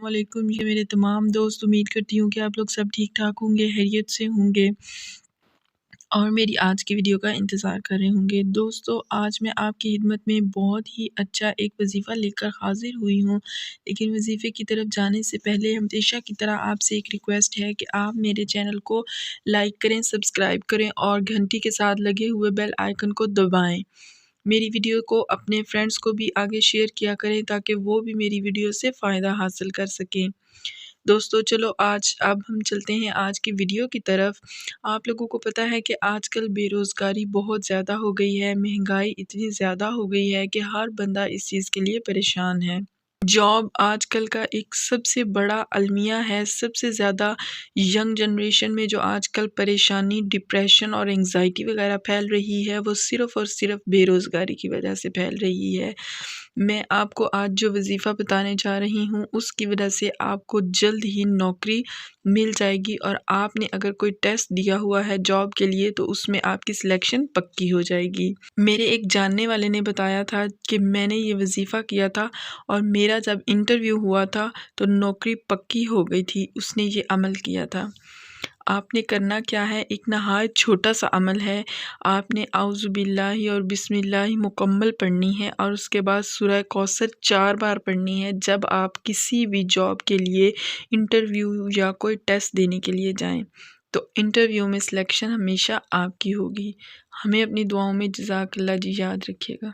السلام علیکم، یہ میرے تمام دوست، امید کرتی ہوں کہ آپ لوگ سب ٹھیک ٹھاک ہوں گے، خیریت سے ہوں گے اور میری آج کی ویڈیو کا انتظار کر رہے ہوں گے۔ دوستو، آج میں آپ کی خدمت میں بہت ہی اچھا ایک وظیفہ لے کر حاضر ہوئی ہوں، لیکن وظیفے کی طرف جانے سے پہلے ہمیشہ کی طرح آپ سے ایک ریکویسٹ ہے کہ آپ میرے چینل کو لائک کریں، سبسکرائب کریں اور گھنٹی کے ساتھ لگے ہوئے بیل آئیکن کو دبائیں۔ میری ویڈیو کو اپنے فرینڈز کو بھی آگے شیئر کیا کریں تاکہ وہ بھی میری ویڈیو سے فائدہ حاصل کر سکیں۔ دوستو چلو اب ہم چلتے ہیں آج کی ویڈیو کی طرف۔ آپ لوگوں کو پتہ ہے کہ آج کل بے روزگاری بہت زیادہ ہو گئی ہے، مہنگائی اتنی زیادہ ہو گئی ہے کہ ہر بندہ اس چیز کے لیے پریشان ہے۔ جاب آج کل کا ایک سب سے بڑا المیہ ہے، سب سے زیادہ ینگ جنریشن میں جو آج کل پریشانی، ڈپریشن اور انگزائٹی وغیرہ پھیل رہی ہے، وہ صرف اور صرف بے روزگاری کی وجہ سے پھیل رہی ہے۔ میں آپ کو آج جو وظیفہ بتانے جا رہی ہوں، اس کی وجہ سے آپ کو جلد ہی نوکری مل جائے گی، اور آپ نے اگر کوئی ٹیسٹ دیا ہوا ہے جاب کے لیے تو اس میں آپ کی سلیکشن پکی ہو جائے گی۔ میرے ایک جاننے والے نے بتایا تھا کہ میں نے یہ وظیفہ کیا تھا اور میرا جب انٹرویو ہوا تھا تو نوکری پکی ہو گئی تھی، اس نے یہ عمل کیا تھا۔ آپ نے کرنا کیا ہے، ایک نہایت چھوٹا سا عمل ہے۔ آپ نے اعوذ باللہ اور بسم اللہ مکمل پڑھنی ہے اور اس کے بعد سورہ کوثر 4 بار پڑھنی ہے جب آپ کسی بھی جاب کے لیے انٹرویو یا کوئی ٹیسٹ دینے کے لیے جائیں، تو انٹرویو میں سلیکشن ہمیشہ آپ کی ہوگی۔ ہمیں اپنی دعاؤں میں جزاک اللہ جی یاد رکھیے گا۔